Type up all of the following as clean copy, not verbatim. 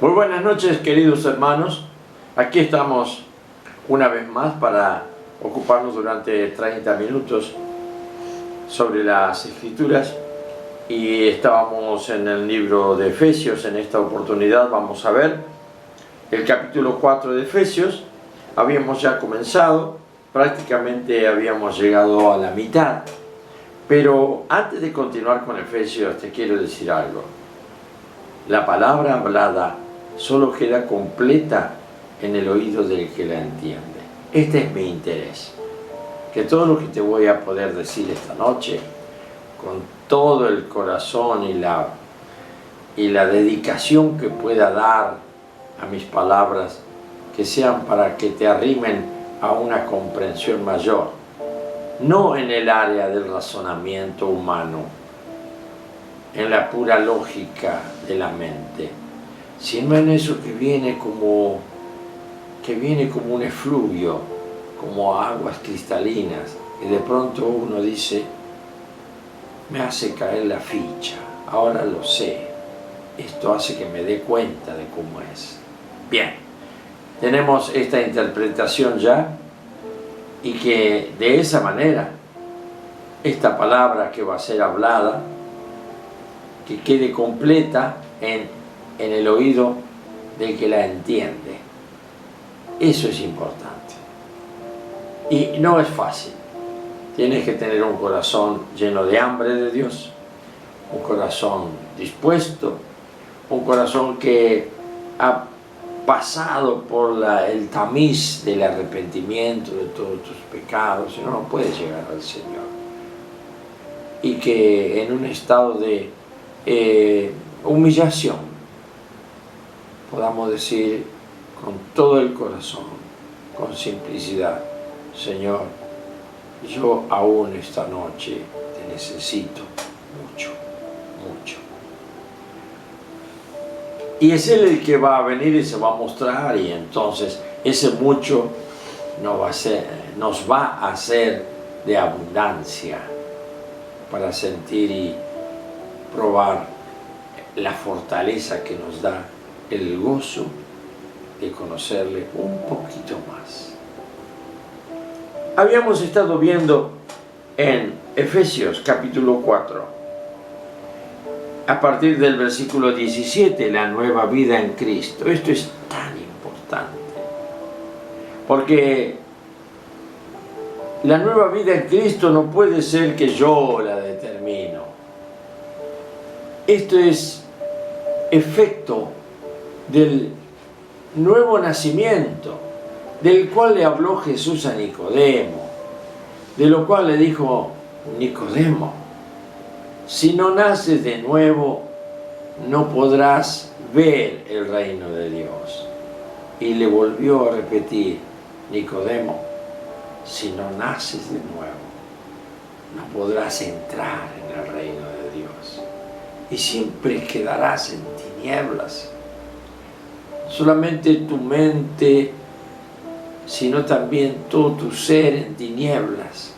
Muy buenas noches, queridos hermanos. Aquí estamos una vez más para ocuparnos durante 30 minutos sobre las Escrituras, y estábamos en el libro de Efesios. En esta oportunidad vamos a ver el capítulo 4 de Efesios. Habíamos ya comenzado, prácticamente habíamos llegado a la mitad, pero antes de continuar con Efesios te quiero decir algo. La palabra hablada solo queda completa en el oído del que la entiende. Este es mi interés, que todo lo que te voy a poder decir esta noche, con todo el corazón y la dedicación que pueda dar a mis palabras, que sean para que te arrimen a una comprensión mayor, no en el área del razonamiento humano, en la pura lógica de la mente, sino en eso que viene como un efluvio, como aguas cristalinas, y de pronto uno dice: me hace caer la ficha, ahora lo sé, esto hace que me dé cuenta de cómo es. Bien, tenemos esta interpretación ya, y que de esa manera esta palabra que va a ser hablada, que quede completa en el oído del que la entiende. Eso es importante. Y no es fácil. Tienes que tener un corazón lleno de hambre de Dios, un corazón dispuesto, un corazón que ha pasado por el tamiz del arrepentimiento de todos tus pecados, si no, no puedes llegar al Señor. Y que en un estado de humillación podamos decir con todo el corazón, con simplicidad: Señor, yo aún esta noche te necesito mucho, mucho. Y es Él el que va a venir y se va a mostrar, y entonces ese mucho nos va a hacer de abundancia para sentir y probar la fortaleza que nos da el gozo de conocerle un poquito más. Habíamos estado viendo en Efesios capítulo 4, a partir del versículo 17, la nueva vida en Cristo. Esto es tan importante, porque la nueva vida en Cristo no puede ser que yo la determino. Esto es efecto del nuevo nacimiento, del cual le habló Jesús a Nicodemo, de lo cual le dijo: Nicodemo, si no naces de nuevo, no podrás ver el reino de Dios. Y le volvió a repetir: Nicodemo, si no naces de nuevo, no podrás entrar en el reino de Dios, y siempre quedarás en tinieblas. Solamente tu mente, sino también todo tu ser en tinieblas,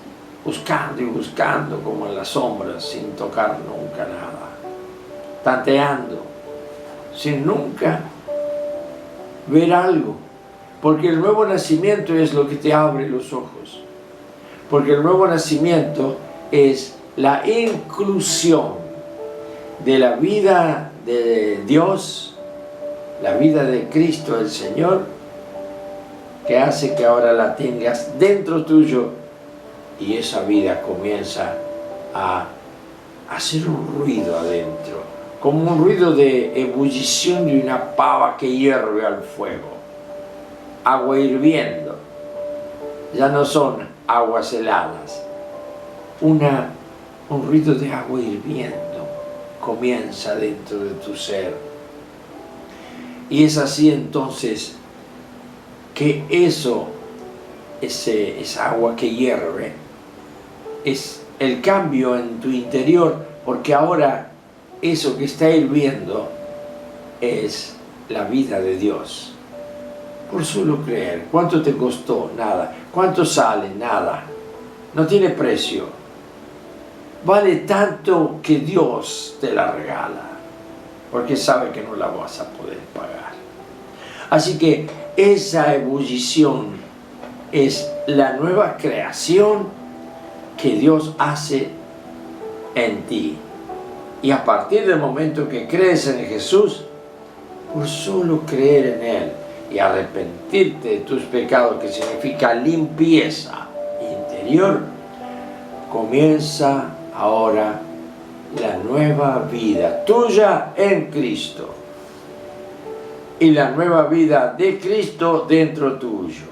buscando y buscando como en las sombras, sin tocar nunca nada, tanteando, sin nunca ver algo, porque el nuevo nacimiento es lo que te abre los ojos, porque el nuevo nacimiento es la inclusión de la vida de Dios, la vida de Cristo el Señor, que hace que ahora la tengas dentro tuyo, y esa vida comienza a hacer un ruido adentro, como un ruido de ebullición de una pava que hierve al fuego, agua hirviendo. Ya no son aguas heladas, un ruido de agua hirviendo comienza dentro de tu ser. Y es así entonces que esa agua que hierve es el cambio en tu interior, porque ahora eso que está hirviendo es la vida de Dios. Por solo creer. ¿Cuánto te costó? Nada. ¿Cuánto sale? Nada. No tiene precio. Vale tanto que Dios te la regala. porque sabe que no la vas a poder pagar. Así que esa ebullición es la nueva creación que Dios hace en ti. Y a partir del momento que crees en Jesús, por solo creer en Él y arrepentirte de tus pecados, que significa limpieza interior, comienza ahora la nueva vida tuya en Cristo y la nueva vida de Cristo dentro tuyo.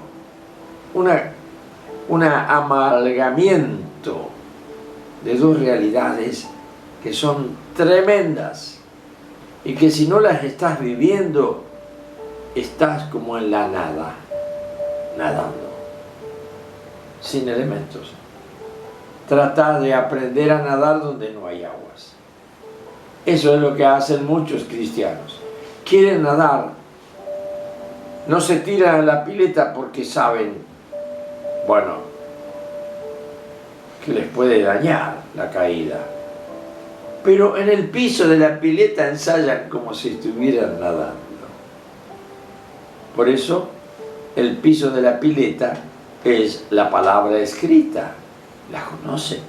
Un amalgamiento de dos realidades que son tremendas y que si no las estás viviendo, estás como en la nada, nadando, sin elementos. Trata de aprender a nadar donde no hay aguas. Eso es lo que hacen muchos cristianos. Quieren nadar, no se tiran a la pileta porque saben, bueno, que les puede dañar la caída. Pero en el piso de la pileta ensayan como si estuvieran nadando. Por eso, el piso de la pileta es la palabra escrita. La conocen.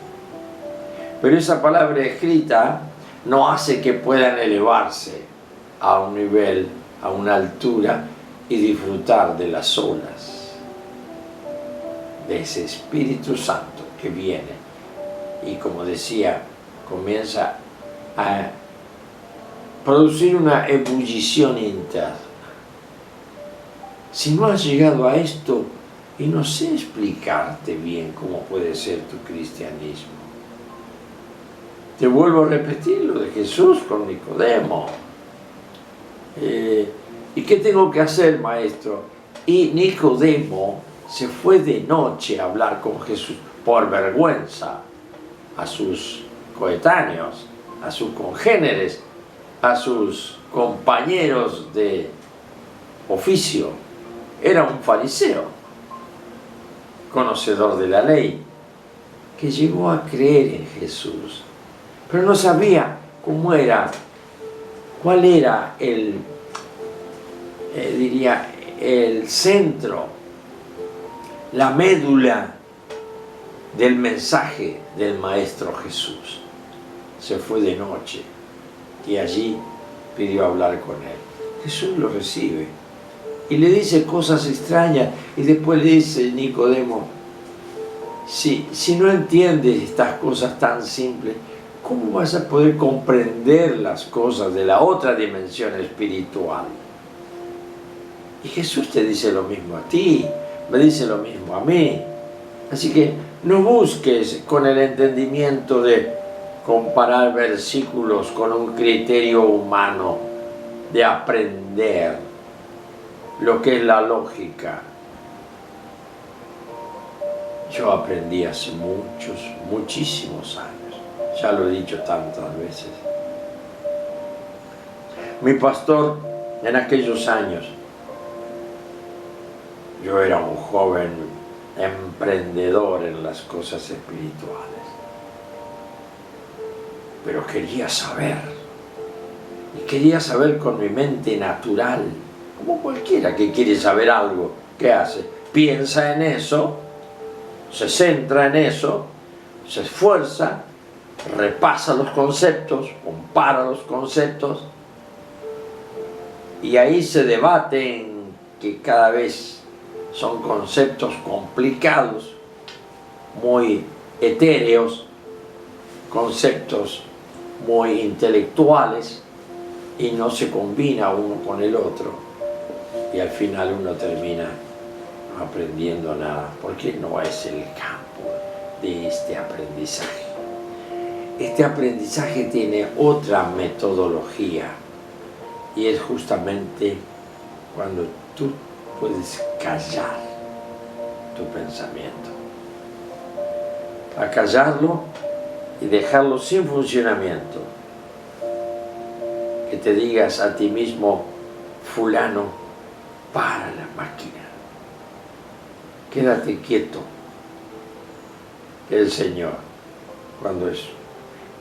Pero esa palabra escrita no hace que puedan elevarse a un nivel, a una altura y disfrutar de las olas, de ese Espíritu Santo que viene y, como decía, comienza a producir una ebullición interna. Si no has llegado a esto, y no sé explicarte bien cómo puede ser tu cristianismo. Te vuelvo a repetir lo de Jesús con Nicodemo. ¿Y qué tengo que hacer, maestro? Y Nicodemo se fue de noche a hablar con Jesús por vergüenza a sus coetáneos, a sus congéneres, a sus compañeros de oficio. Era un fariseo, conocedor de la ley, que llegó a creer en Jesús, pero no sabía cómo era, cuál era el centro, la médula del mensaje del Maestro Jesús. Se fue de noche y allí pidió hablar con él. Jesús lo recibe y le dice cosas extrañas y después le dice, Nicodemo, si no entiendes estas cosas tan simples, ¿cómo vas a poder comprender las cosas de la otra dimensión espiritual? Y Jesús te dice lo mismo a ti, me dice lo mismo a mí. Así que no busques con el entendimiento de comparar versículos con un criterio humano de aprender lo que es la lógica. Yo aprendí hace muchísimos años, ya lo he dicho tantas veces. Mi pastor en aquellos años, yo era un joven emprendedor en las cosas espirituales, pero quería saber, y quería saber con mi mente natural, como cualquiera que quiere saber algo. ¿Qué hace? Piensa en eso, se centra en eso, se esfuerza, repasa los conceptos, compara los conceptos, y ahí se debate en que cada vez son conceptos complicados, muy etéreos, conceptos muy intelectuales, y no se combina uno con el otro. Y al final uno termina no aprendiendo nada, porque no es el campo de este aprendizaje. Este aprendizaje tiene otra metodología, y es justamente cuando tú puedes callar tu pensamiento. Acallarlo y dejarlo sin funcionamiento. Que te digas a ti mismo, fulano, para la máquina, quédate quieto. El Señor,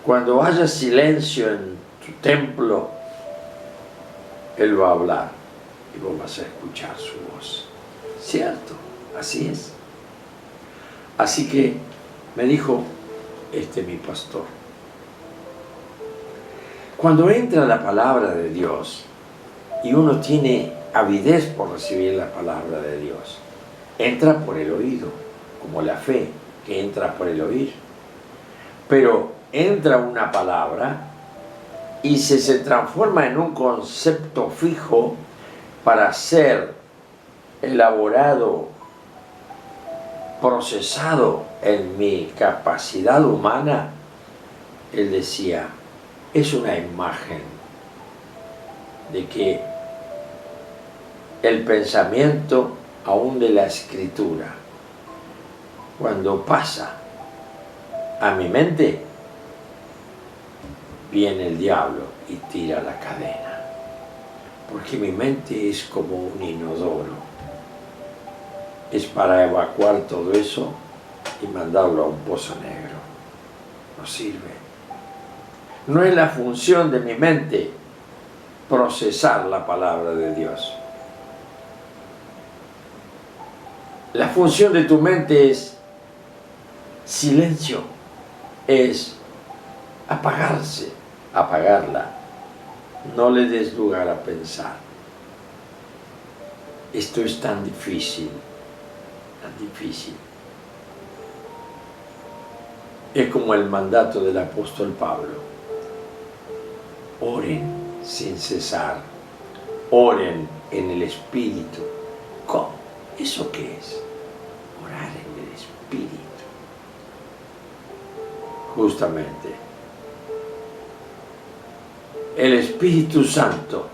cuando haya silencio en tu templo, Él va a hablar y vos vas a escuchar su voz. ¿Cierto? Así es. Así que me dijo mi pastor, cuando entra la palabra de Dios y uno tiene avidez por recibir la palabra de Dios, entra por el oído, como la fe que entra por el oír. Pero entra una palabra y se transforma en un concepto fijo para ser elaborado, procesado en mi capacidad humana. Él decía, es una imagen de que el pensamiento, aún de la escritura, cuando pasa a mi mente, viene el diablo y tira la cadena. Porque mi mente es como un inodoro. Es para evacuar todo eso y mandarlo a un pozo negro. No sirve. No es la función de mi mente procesar la palabra de Dios. La función de tu mente es silencio, es apagarla. No le des lugar a pensar. Esto es tan difícil, tan difícil. Es como el mandato del apóstol Pablo. Oren sin cesar. Oren en el Espíritu. ¿Cómo? ¿Eso qué es? Orar en el Espíritu. Justamente. El Espíritu Santo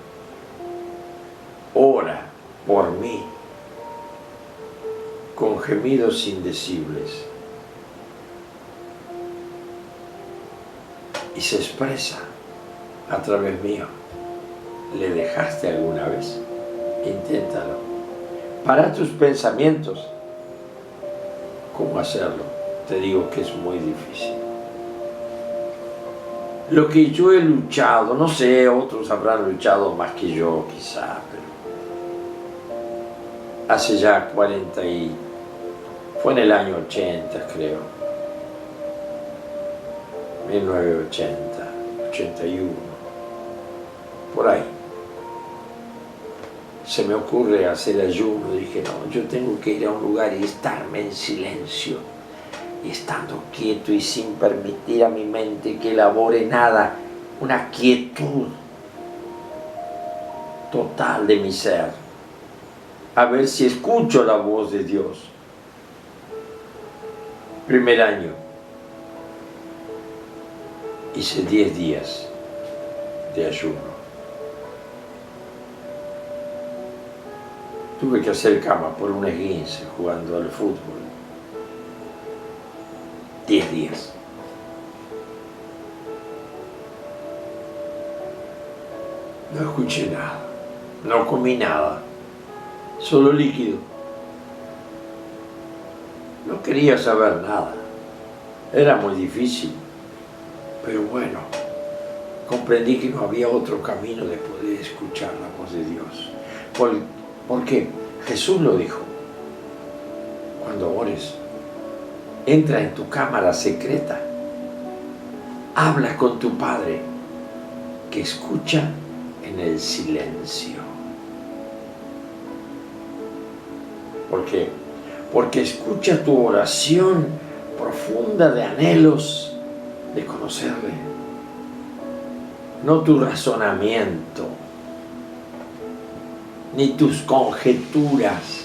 ora por mí con gemidos indecibles y se expresa a través mío. ¿Le dejaste alguna vez? Inténtalo. Para tus pensamientos. ¿Cómo hacerlo? Te digo que es muy difícil. Lo que yo he luchado, no sé, otros habrán luchado más que yo quizá, pero hace ya fue en el año 80 creo, 1980, 81, por ahí. Se me ocurre hacer ayuno, dije no, yo tengo que ir a un lugar y estarme en silencio. Y estando quieto y sin permitir a mi mente que elabore nada, una quietud total de mi ser, a ver si escucho la voz de Dios. Primer año, hice 10 días de ayuno. Tuve que hacer cama por un esguince jugando al fútbol. 10 días. No escuché nada, no comí nada, solo líquido. No quería saber nada, era muy difícil, pero bueno, comprendí que no había otro camino de poder escuchar la voz de Dios. Porque Jesús lo dijo, cuando ores, entra en tu cámara secreta, habla con tu Padre, que escucha en el silencio. ¿Por qué? Porque escucha tu oración profunda de anhelos de conocerle, no tu razonamiento, ni tus conjeturas.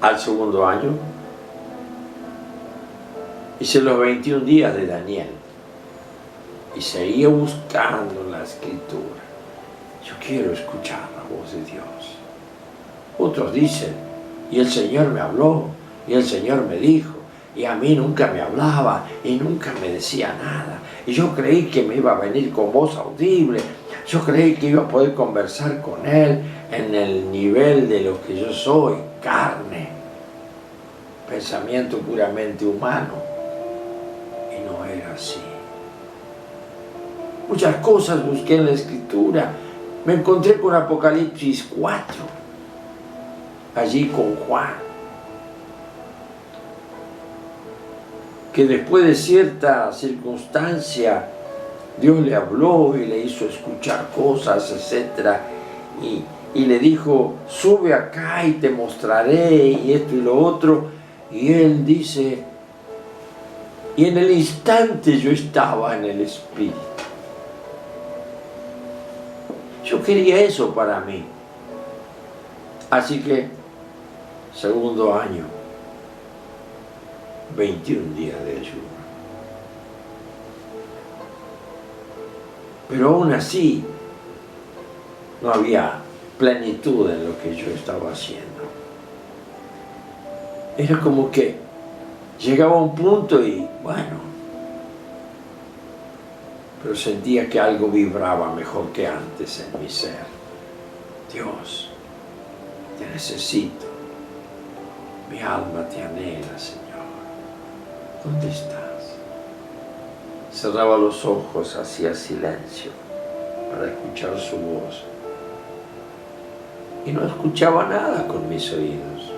Al segundo año, hice los 21 días de Daniel y seguía buscando la escritura. Yo quiero escuchar la voz de Dios. Otros dicen, y el Señor me habló, y el Señor me dijo, y a mí nunca me hablaba, y nunca me decía nada. Y yo creí que me iba a venir con voz audible, yo creí que iba a poder conversar con Él en el nivel de lo que yo soy, carne, pensamiento puramente humano. Y no era así. Muchas cosas busqué en la Escritura, Me encontré con Apocalipsis 4, allí con Juan, que después de cierta circunstancia Dios le habló y le hizo escuchar cosas, etc. Y le dijo, sube acá y te mostraré y esto y lo otro. Y él dice, y en el instante yo estaba en el Espíritu. Yo quería eso para mí. Así que, segundo año, 21 días de ayuno. Pero aún así, no había plenitud en lo que yo estaba haciendo. Era como que llegaba a un punto y, bueno, pero sentía que algo vibraba mejor que antes en mi ser. Dios, te necesito. Mi alma te anhela, Señor. ¿Dónde estás? Cerraba los ojos, hacía silencio para escuchar su voz. Y no escuchaba nada con mis oídos.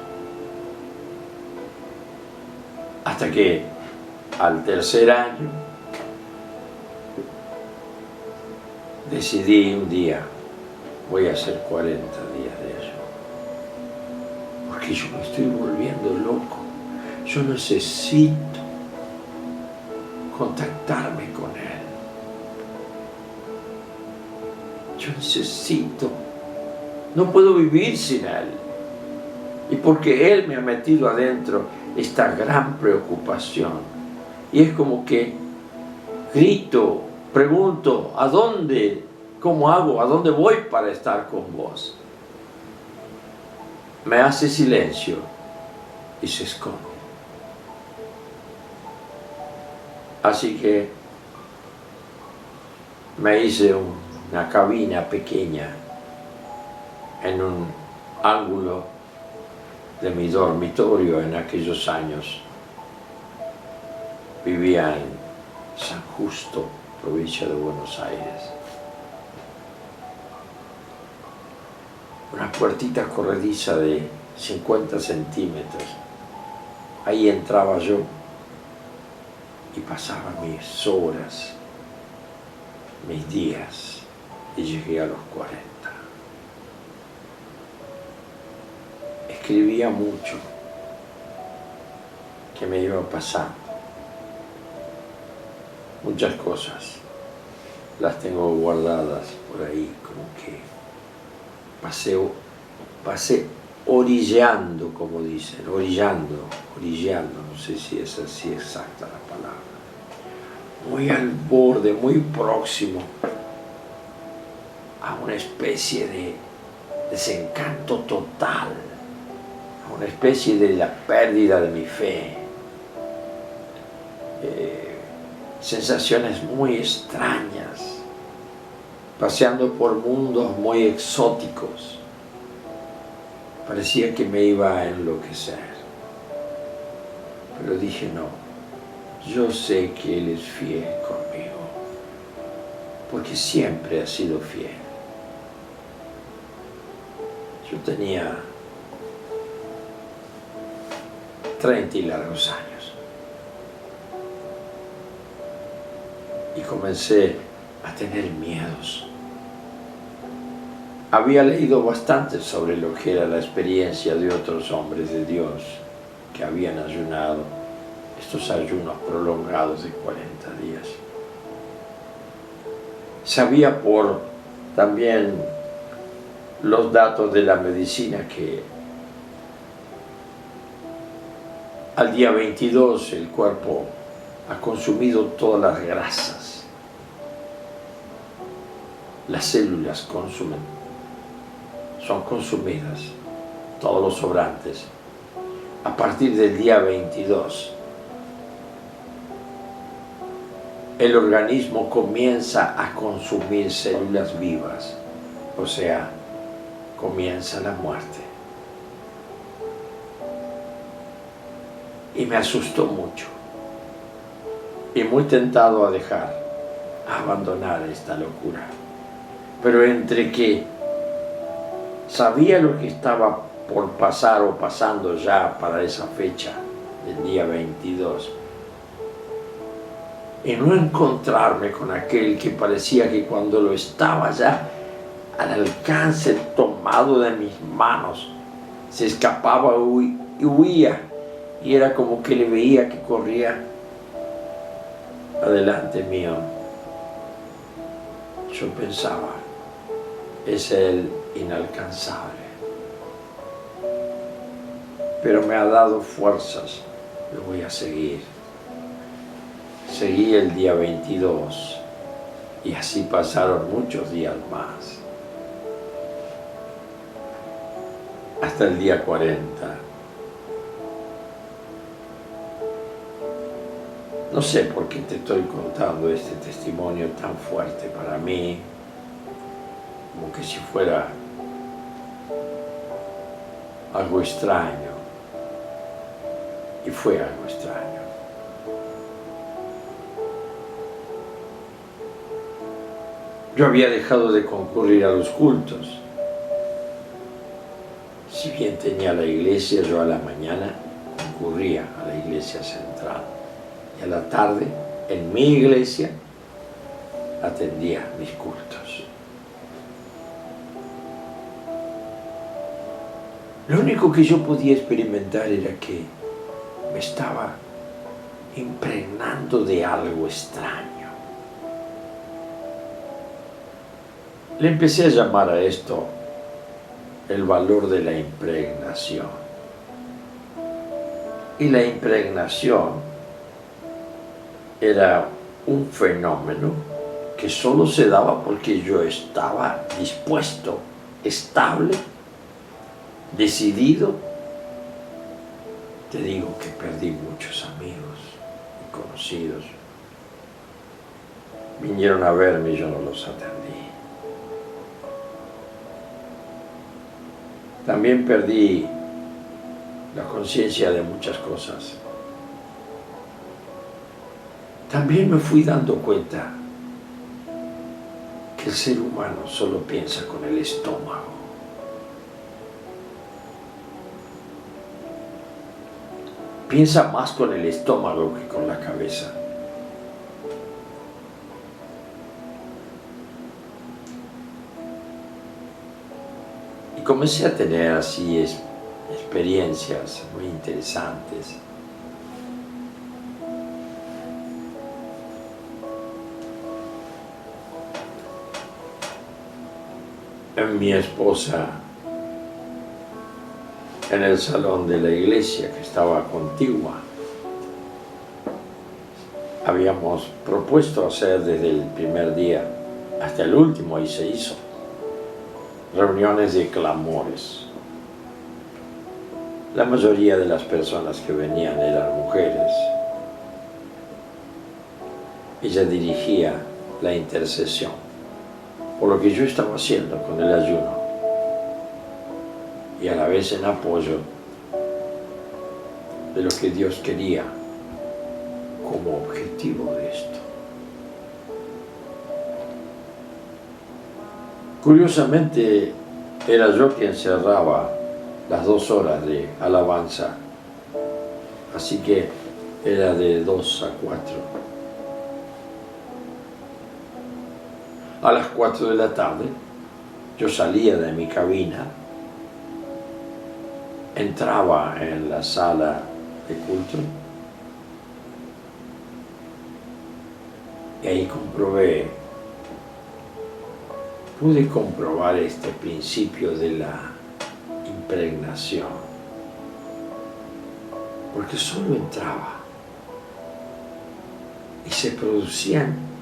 Hasta que al tercer año decidí un día, voy a hacer 40 días de ayuno. Porque yo me estoy volviendo loco. Yo necesito contactarme con Él. Yo necesito. No puedo vivir sin Él. Y porque Él me ha metido adentro esta gran preocupación. Y es como que grito, pregunto, ¿a dónde? ¿Cómo hago? ¿A dónde voy para estar con vos? Me hace silencio y se esconde. Así que me hice una cabina pequeña en un ángulo de mi dormitorio en aquellos años. Vivía en San Justo, provincia de Buenos Aires. Una puertita corrediza de 50 centímetros. Ahí entraba yo y pasaba mis horas, mis días, y llegué a los 40. Escribía mucho que me iba pasando. Muchas cosas las tengo guardadas por ahí, como que pasé orillando, como dicen, orillando, no sé si es así exacta la palabra, muy al borde, muy próximo a una especie de desencanto total, a una especie de la pérdida de mi fe, sensaciones muy extrañas, paseando por mundos muy exóticos. Parecía que me iba a enloquecer. Pero dije, no, yo sé que Él es fiel conmigo, porque siempre ha sido fiel. Yo tenía 30 y largos años. Y comencé a tener miedos. Había leído bastante sobre lo que era la experiencia de otros hombres de Dios que habían ayunado estos ayunos prolongados de 40 días. Sabía por también los datos de la medicina que al día 22 el cuerpo ha consumido todas las grasas. Las células son consumidas, todos los sobrantes. A partir del día 22, el organismo comienza a consumir células vivas, o sea, comienza la muerte. Y me asustó mucho, y muy tentado a abandonar esta locura. Pero entre que sabía lo que estaba por pasar o pasando ya para esa fecha del día 22, y no encontrarme con aquel que parecía que cuando lo estaba ya al alcance tomado de mis manos, se escapaba y huía, y era como que le veía que corría adelante mío. Yo pensaba, es el inalcanzable, pero me ha dado fuerzas, lo voy a seguir. Seguí el día 22 y así pasaron muchos días más, hasta el día 40. No sé por qué te estoy contando este testimonio tan fuerte para mí, como que si fuera algo extraño, y fue algo extraño. Yo había dejado de concurrir a los cultos. Si bien tenía la iglesia, yo a la mañana concurría a la iglesia central y a la tarde en mi iglesia atendía mis cultos. Lo único que yo podía experimentar era que me estaba impregnando de algo extraño. Le empecé a llamar a esto el valor de la impregnación. Y la impregnación era un fenómeno que solo se daba porque yo estaba dispuesto, estable, decidido. Te digo que perdí muchos amigos y conocidos. Vinieron a verme y yo no los atendí. También perdí la conciencia de muchas cosas. También me fui dando cuenta que el ser humano solo piensa con el estómago. Piensa más con el estómago que con la cabeza. Y comencé a tener así experiencias muy interesantes. Mi esposa, en el salón de la iglesia que estaba contigua, habíamos propuesto hacer desde el primer día hasta el último, y se hizo, reuniones de clamores. La mayoría de las personas que venían eran mujeres. Ella dirigía la intercesión por lo que yo estaba haciendo con el ayuno, y a la vez en apoyo de lo que Dios quería como objetivo de esto. Curiosamente, era yo quien cerraba las 2 horas de alabanza, así que era de 2 a 4. A las 4 de la tarde, yo salía de mi cabina, entraba en la sala de culto, y ahí pude comprobar este principio de la impregnación, porque solo entraba y se producían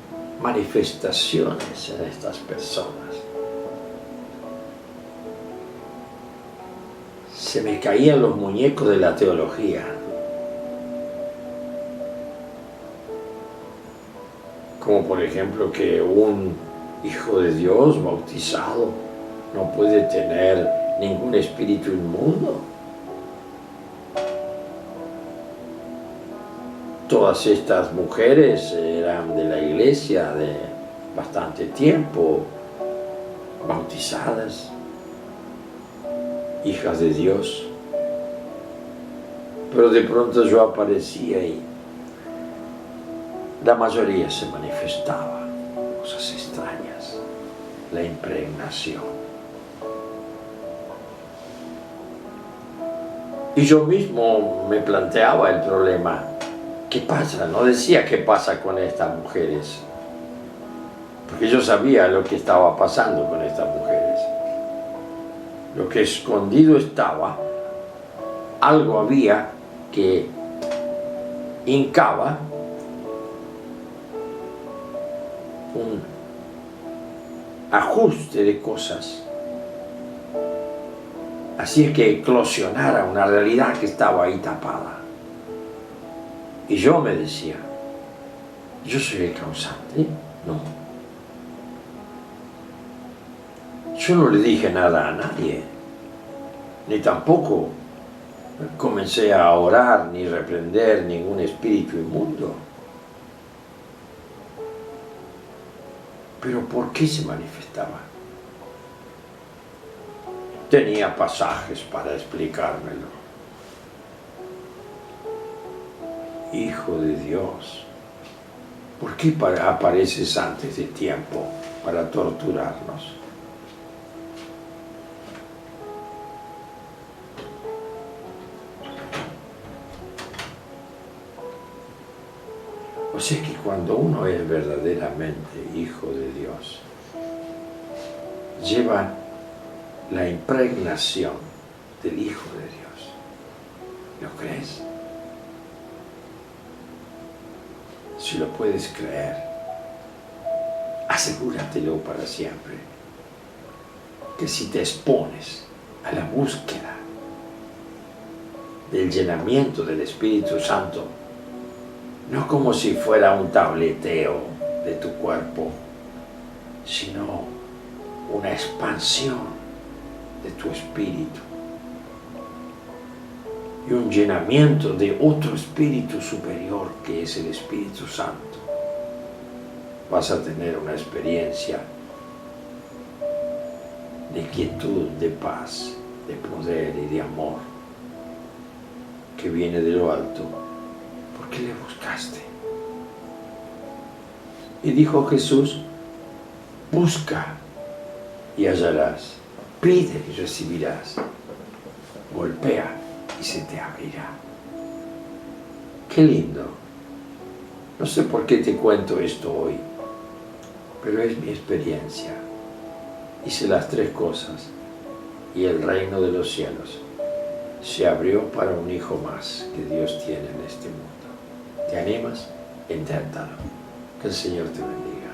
manifestaciones en estas personas. Se me caían los muñecos de la teología. Como por ejemplo que un hijo de Dios bautizado no puede tener ningún espíritu inmundo. Todas estas mujeres eran de la iglesia de bastante tiempo, bautizadas, hijas de Dios, pero de pronto yo aparecía y la mayoría se manifestaba, cosas extrañas, la impregnación. Y yo mismo me planteaba el problema, ¿qué pasa? No decía qué pasa con estas mujeres, porque yo sabía lo que estaba pasando con estas mujeres. Lo que escondido estaba, algo había que hincaba un ajuste de cosas, así es que eclosionara una realidad que estaba ahí tapada. Y yo me decía, ¿yo soy el causante? No. Yo no le dije nada a nadie, ni tampoco comencé a orar ni reprender ningún espíritu inmundo. Pero ¿por qué se manifestaba? Tenía pasajes para explicármelo. Hijo de Dios, ¿por qué apareces antes de tiempo para torturarnos? O sea que cuando uno es verdaderamente hijo de Dios, lleva la impregnación del Hijo de Dios. ¿Lo crees? Si lo puedes creer, asegúratelo para siempre, que si te expones a la búsqueda del llenamiento del Espíritu Santo, no como si fuera un tableteo de tu cuerpo, sino una expansión de tu espíritu y un llenamiento de otro espíritu superior que es el Espíritu Santo, vas a tener una experiencia de quietud, de paz, de poder y de amor que viene de lo alto. ¿Por qué le buscaste? Y dijo Jesús, busca y hallarás, pide y recibirás, golpea y se te abrirá. Qué lindo. No sé por qué te cuento esto hoy, pero es mi experiencia. Hice las tres cosas y el reino de los cielos se abrió para un hijo más que Dios tiene en este mundo. ¿Te animas? Inténtalo. Que el Señor te bendiga.